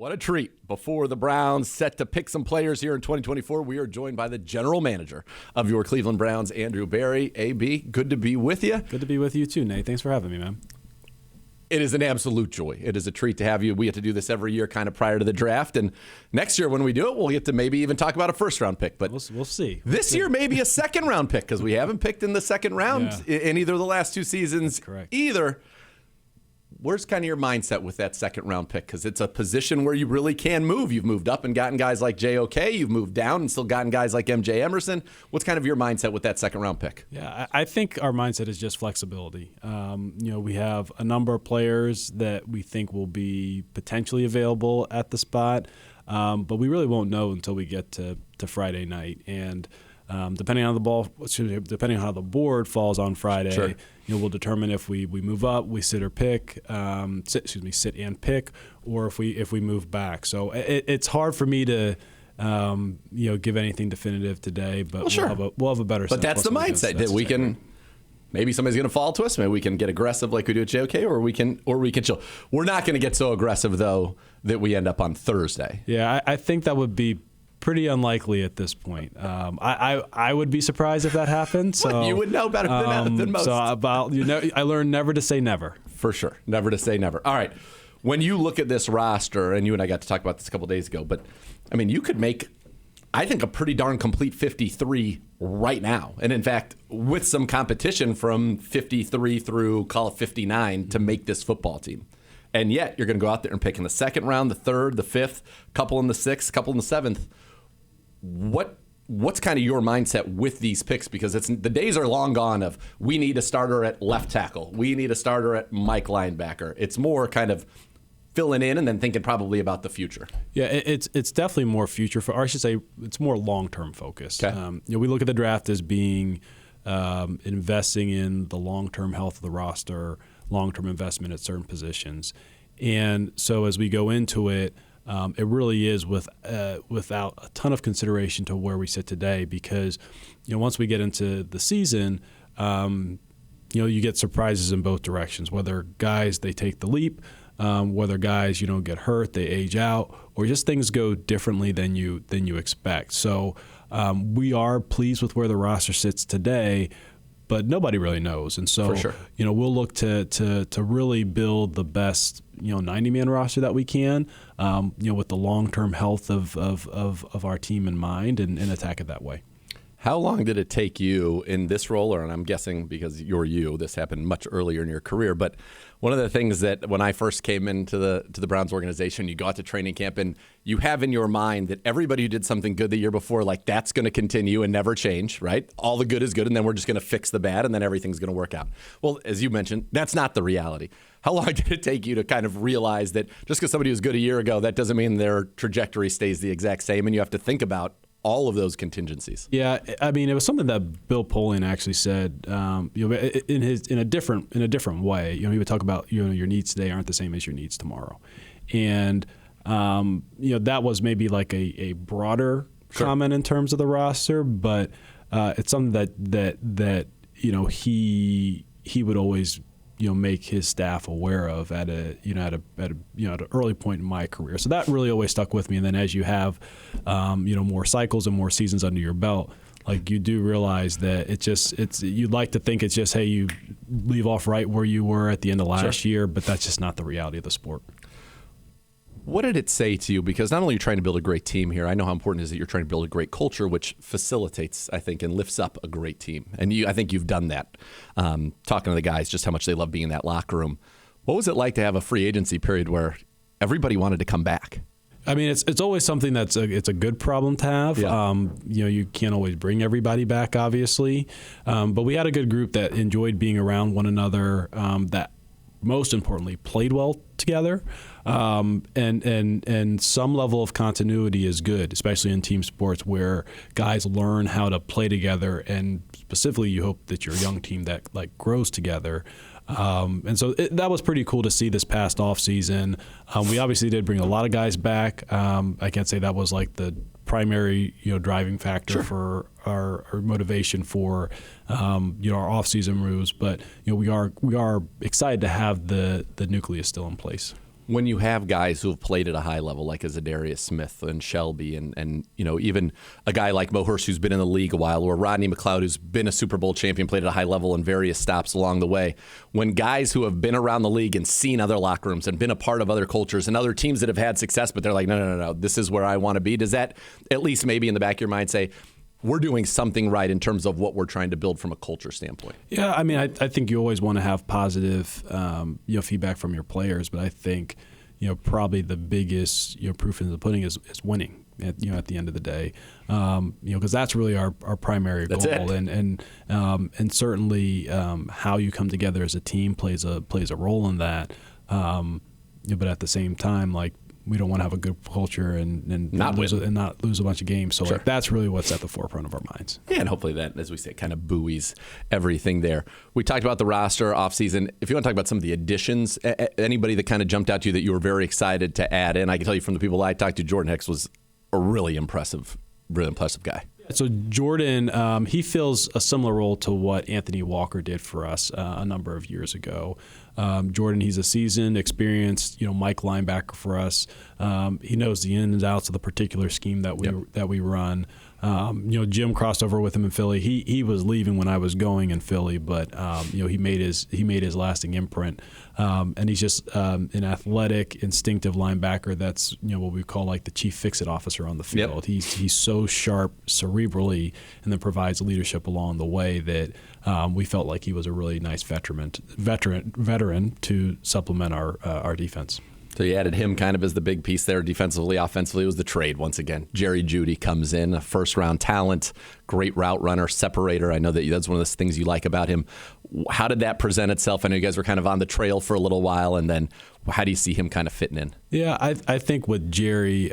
What a treat. Before the Browns set to pick some players here in 2024, we are joined by the general manager of your Cleveland Browns, Andrew Berry. AB, good to be with you. Good to be with you too, Nate. Thanks for having me, man. It is an absolute joy. It is a treat to have you. We get to do this every year kind of prior to the draft. And next year when we do it, we'll get to maybe even talk about a first-round pick. But we'll see. This year, maybe a second-round pick because we haven't picked in the second round in either of the last two seasons either. Where's kind of your mindset with that second-round pick? Because it's a position where you really can move. You've moved up and gotten guys like JOK. You've moved down and still gotten guys like MJ Emerson. What's kind of your mindset with that second-round pick? Yeah, I think our mindset is just flexibility. We have a number of players that we think will be potentially available at the spot, but we really won't know until we get to Friday night. And depending on how the board falls on Friday, we'll determine if we move up, we sit and pick, or if we move back. So it's hard for me to give anything definitive today, but we'll have a better. But that's the mindset that we can. Maybe somebody's going to fall to us. Maybe we can get aggressive like we do at JOK, or we can chill. We're not going to get so aggressive though that we end up on Thursday. Yeah, I think that would be pretty unlikely at this point. I would be surprised if that happened. So you would know better than most. So I learned never to say never. For sure, never to say never. All right, when you look at this roster, and you and I got to talk about this a couple days ago, but I mean, you could make, I think, a pretty darn complete 53 right now, and in fact, with some competition from 53 through call it 59 to make this football team. And yet, you're going to go out there and pick in the second round, the third, the fifth, couple in the sixth, couple in the seventh. What's kind of your mindset with these picks? Because the days are long gone of we need a starter at left tackle, we need a starter at Mike linebacker. It's more kind of filling in and then thinking probably about the future. Yeah, it's definitely more future, or I should say it's more long-term focused. Okay. We look at the draft as being investing in the long-term health of the roster, long-term investment at certain positions. And so as we go into it, it really is without a ton of consideration to where we sit today, because once we get into the season, you get surprises in both directions, whether guys, they take the leap, whether guys get hurt, they age out, or just things go differently than you expect. So we are pleased with where the roster sits today, but nobody really knows. And so, for sure, we'll look to really build the best 90-man roster that we can, with the long-term health of our team in mind, and attack it that way. How long did it take you in this role, and I'm guessing because this happened much earlier in your career, but one of the things that when I first came into the Browns organization, you go out to training camp and you have in your mind that everybody who did something good the year before, like that's going to continue and never change, right? All the good is good, and then we're just going to fix the bad, and then everything's going to work out. Well, as you mentioned, that's not the reality. How long did it take you to kind of realize that just because somebody was good a year ago, that doesn't mean their trajectory stays the exact same, and you have to think about all of those contingencies? Yeah, I mean, it was something that Bill Polian actually said, in a different way. He would talk about your needs today aren't the same as your needs tomorrow, and that was maybe like a broader comment in terms of the roster, but it's something that he would always make his staff aware of at an early point in my career. So that really always stuck with me. And then as you have more cycles and more seasons under your belt, like you do realize that you'd like to think it's just, hey, you leave off right where you were at the end of last year, but that's just not the reality of the sport. What did it say to you? Because not only are you trying to build a great team here, I know how important it is that you're trying to build a great culture, which facilitates, I think, and lifts up a great team. And I think you've done that, talking to the guys, just how much they love being in that locker room. What was it like to have a free agency period where everybody wanted to come back? I mean, it's always something it's a good problem to have. Yeah. You can't always bring everybody back, obviously. But we had a good group that enjoyed being around one another, that most importantly played well together. And some level of continuity is good, especially in team sports where guys learn how to play together, and specifically you hope that your young team that grows together. And so that was pretty cool to see this past offseason. We obviously did bring a lot of guys back. I can't say that was like the primary driving factor for our motivation for our offseason moves, but we are excited to have the nucleus still in place. when you have guys who have played at a high level, like a Zadarius Smith and Shelby, and even a guy like Mo Hurst who's been in the league a while, or Rodney McLeod who's been a Super Bowl champion, played at a high level in various stops along the way. When guys who have been around the league and seen other locker rooms and been a part of other cultures and other teams that have had success, but they're like, no, this is where I want to be. Does that at least maybe in the back of your mind say, we're doing something right in terms of what we're trying to build from a culture standpoint? Yeah, I mean, I think you always want to have positive, feedback from your players, but I think, probably the biggest, proof in the pudding is winning. At the end of the day, because that's really our primary goal, and certainly how you come together as a team plays a role in that. But at the same time, like, we don't want to have a good culture and not lose a bunch of games. So like, that's really what's at the forefront of our minds. Yeah, and hopefully that, as we say, kind of buoys everything there. We talked about the roster offseason. If you want to talk about some of the additions, anybody that kind of jumped out to you that you were very excited to add in, I can tell you from the people I talked to, Jordan Hicks was a really impressive guy. So Jordan, he fills a similar role to what Anthony Walker did for us a number of years ago. Jordan, he's a seasoned, experienced, Mike linebacker for us. He knows the ins and outs of the particular scheme that we run. Jim crossed over with him in Philly. He was leaving when I was going in Philly, but he made his lasting imprint. And he's just an athletic, instinctive linebacker. That's what we call like the chief fix-it officer on the field. Yep. He's so sharp cerebrally, and then provides leadership along the way that we felt like he was a really nice veteran to supplement our defense. So you added him kind of as the big piece there defensively. Offensively, it was the trade once again. Jerry Jeudy comes in, a first-round talent, great route runner, separator. I know that's one of the things you like about him. How did that present itself? I know you guys were kind of on the trail for a little while, and then how do you see him kind of fitting in? Yeah, I think with Jerry,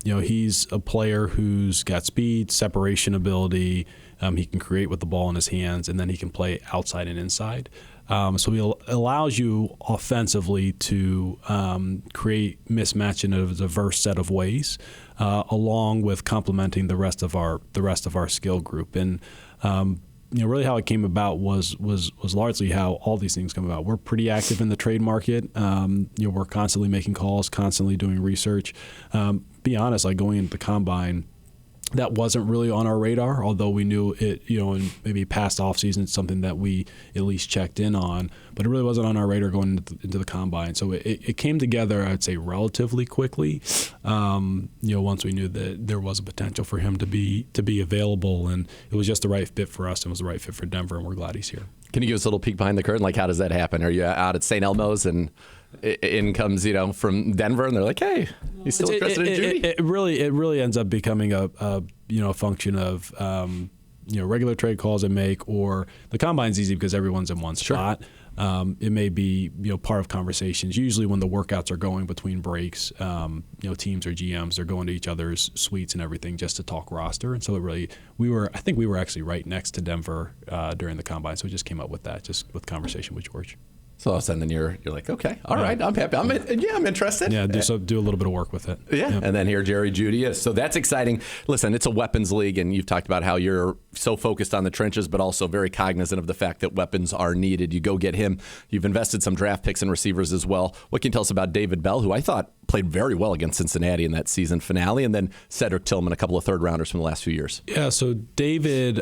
he's a player who's got speed, separation ability. He can create with the ball in his hands, and then he can play outside and inside. So he allows you offensively to create mismatch in a diverse set of ways, along with complementing the rest of our skill group. And really how it came about was largely how all these things come about. We're pretty active in the trade market. We're constantly making calls, constantly doing research. Be honest, like going into the combine, that wasn't really on our radar, although we knew it, in maybe past off season, it's something that we at least checked in on, but it really wasn't on our radar going into the combine. So it came together, I'd say, relatively quickly. Once we knew that there was a potential for him to be available, and it was just the right fit for us and was the right fit for Denver, and we're glad he's here. Can you give us a little peek behind the curtain? Like, how does that happen? Are you out at St. Elmo's and in comes, from Denver, and they're like, "Hey, you still interested in Jeudy?" It really ends up becoming a function of regular trade calls I make, or the combine's easy because everyone's in one spot. It may be part of conversations. Usually when the workouts are going between breaks, teams or GMs, they're going to each other's suites and everything just to talk roster. And so I think we were actually right next to Denver during the combine, so we just came up with that, just with conversation with George. So all of a sudden, then you're like, okay, all right, I'm happy. I'm interested. Yeah, do a little bit of work with it. Yeah, and then here Jerry Jeudy is. So that's exciting. Listen, it's a weapons league, and you've talked about how you're so focused on the trenches, but also very cognizant of the fact that weapons are needed. You go get him. You've invested some draft picks and receivers as well. What can you tell us about David Bell, who I thought played very well against Cincinnati in that season finale, and then Cedric Tillman, a couple of third-rounders from the last few years? Yeah, so David,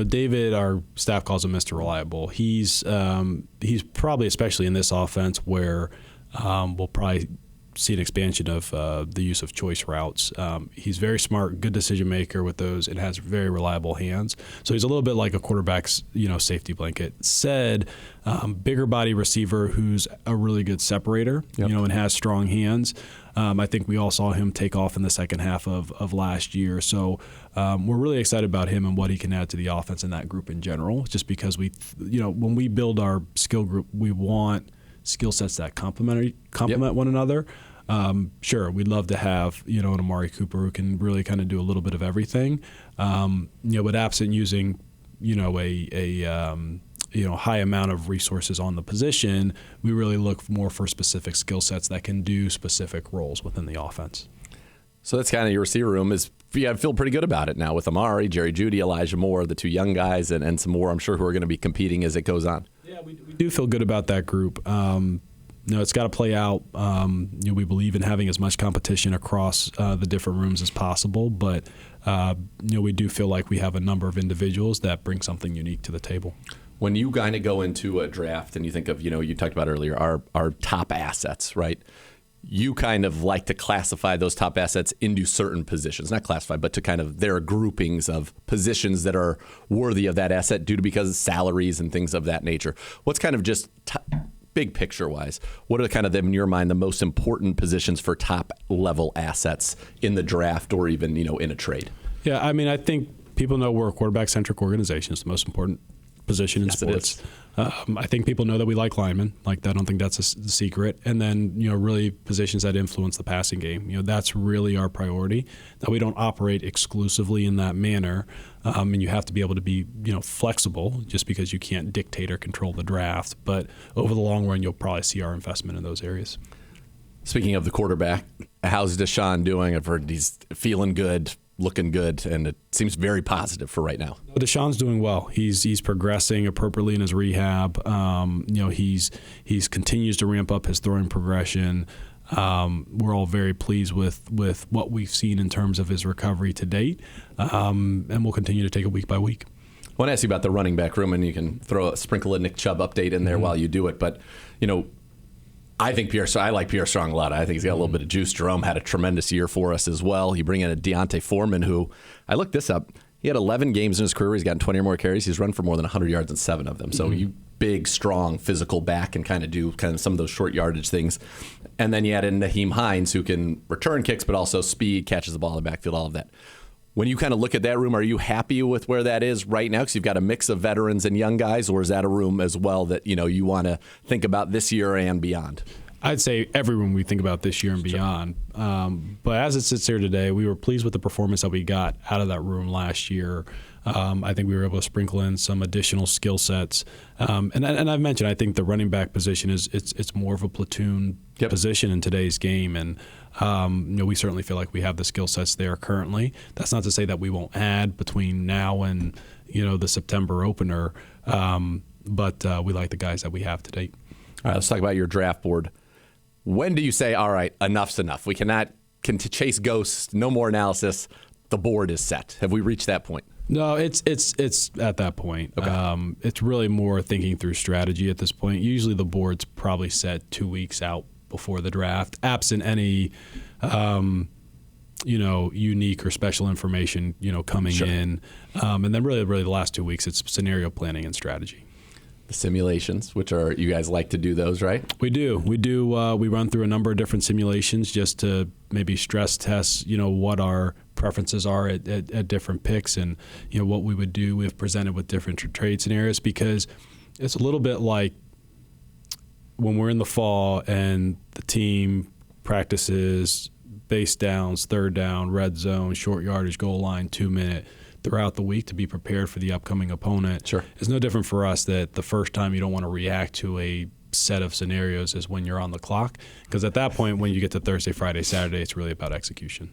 David, our staff calls him Mr. Reliable. He's probably, especially in this offense, where we'll probably see an expansion of the use of choice routes. He's very smart, good decision maker with those, and has very reliable hands. So he's a little bit like a quarterback's safety blanket. Bigger body receiver who's a really good separator, and has strong hands. I think we all saw him take off in the second half of last year. So we're really excited about him and what he can add to the offense and that group in general, just because when we build our skill group, we want skill sets that complement one another. Sure, we'd love to have an Amari Cooper who can really kind of do a little bit of everything. But absent using a high amount of resources on the position, we really look more for specific skill sets that can do specific roles within the offense. So that's kind of your receiver room. I feel pretty good about it now with Amari, Jerry Jeudy, Elijah Moore, the two young guys, and some more I'm sure who are going to be competing as it goes on. Yeah, we do feel good about that group. it's got to play out. We believe in having as much competition across the different rooms as possible, but we do feel like we have a number of individuals that bring something unique to the table. When you kind of go into a draft and you think of, you talked about earlier, our top assets, right? You kind of like to classify those top assets into certain positions, not classify, but to kind of, there are groupings of positions that are worthy of that asset because of salaries and things of that nature. What's kind of just big picture wise, what are kind of, in your mind, the most important positions for top level assets in the draft or even, in a trade? Yeah, I mean, I think people know we're a quarterback centric organization. It's the most important position in sports. I think people know that we like linemen. Like, I don't think that's a secret. And then, really positions that influence the passing game. That's really our priority. Now, we don't operate exclusively in that manner. And you have to be able to be, flexible just because you can't dictate or control the draft. But over the long run, you'll probably see our investment in those areas. Speaking of the quarterback, how's Deshaun doing? I've heard he's feeling good, looking good, and it seems very positive for right now. Deshaun's doing well. He's progressing appropriately in his rehab. He's continues to ramp up his throwing progression. We're all very pleased with what we've seen in terms of his recovery to date, and we'll continue to take it week by week. I want to ask you about the running back room, and you can sprinkle a Nick Chubb update in there while you do it. But I like Pierre Strong a lot. I think he's got a little bit of juice. Jerome had a tremendous year for us as well. You bring in a Deontay Foreman, who, I looked this up, he had 11 games in his career. He's gotten 20 or more carries. He's run for more than 100 yards in 7 of them. So you big, strong, physical back and kind of do some of those short yardage things. And then you add in Naheem Hines, who can return kicks, but also speed, catches the ball in the backfield, all of that. When you kind of look at that room, are you happy with where that is right now? Because you've got a mix of veterans and young guys, or is that a room as well that you want to think about this year and beyond? I'd say every room we think about this year and beyond. But as it sits here today, we were pleased with the performance that we got out of that room last year. I think we were able to sprinkle in some additional skill sets. And I've mentioned, I think the running back position it's more of a platoon position in today's game. And we certainly feel like we have the skill sets there currently. That's not to say that we won't add between now and the September opener. But we like the guys that we have to date. All right, let's talk about your draft board. When do you say, all right, enough's enough? We cannot chase ghosts, no more analysis. The board is set. Have we reached that point? No, it's at that point. Okay. It's really more thinking through strategy at this point. Usually the board's probably set 2 weeks out before the draft, absent any unique or special information coming in. And then really the last 2 weeks, it's scenario planning and strategy. The simulations, which are, you guys like to do those, right? We do. We run through a number of different simulations just to maybe stress test, what our preferences are at different picks and, what we would do if presented with different trade scenarios, because it's a little bit like when we're in the fall and the team practices base downs, third down, red zone, short yardage, goal line, 2-minute, throughout the week to be prepared for the upcoming opponent. Sure. It's no different for us that the first time you don't want to react to a set of scenarios is when you're on the clock, because at that point when you get to Thursday, Friday, Saturday, it's really about execution.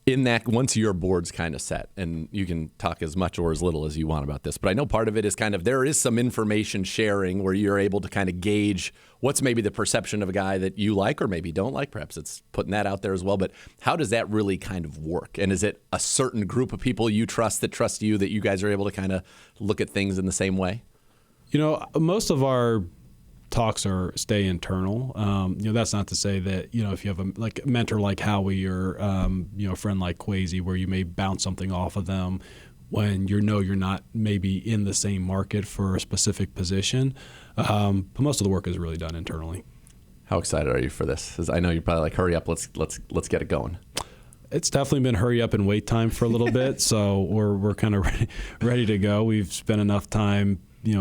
In that, once your board's kind of set, and you can talk as much or as little as you want about this, but I know part of it is kind of, there is some information sharing where you're able to kind of gauge what's maybe the perception of a guy that you like or maybe don't like. Perhaps it's putting that out there as well. But how does that really kind of work? And is it a certain group of people you trust that trust you, that you guys are able to kind of look at things in the same way? Most of our talks stay internal. That's not to say that, if you have a mentor like Howie or, a friend like Kwesi, where you may bounce something off of them when you're not maybe in the same market for a specific position. But most of the work is really done internally. How excited are you for this? 'Cause I know you're probably like, hurry up, let's get it going. It's definitely been hurry up and wait time for a little bit. So we're kind of ready to go. We've spent enough time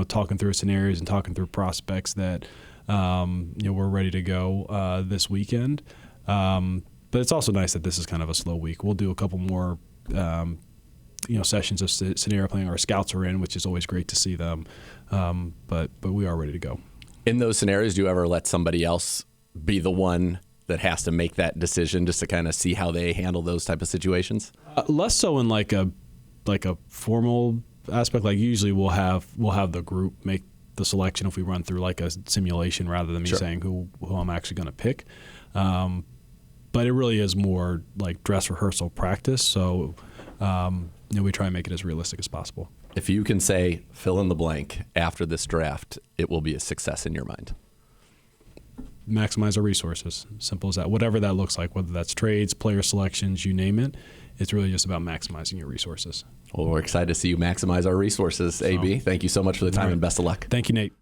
talking through scenarios and talking through prospects that, we're ready to go this weekend. But it's also nice that this is kind of a slow week. We'll do a couple more, sessions of scenario planning. Our scouts are in, which is always great to see them. But we are ready to go. In those scenarios, do you ever let somebody else be the one that has to make that decision just to kind of see how they handle those type of situations? Less so in like a formal aspect. Like usually we'll have the group make the selection if we run through like a simulation rather than me saying who I'm actually going to pick. But it really is more like dress rehearsal practice. So we try and make it as realistic as possible. If you can say fill in the blank after this draft, it will be a success in your mind. Maximize our resources. Simple as that. Whatever that looks like, whether that's trades, player selections, you name it, it's really just about maximizing your resources. Well, we're excited to see you maximize our resources, AB. Thank you so much for the time and best of luck. Thank you, Nate.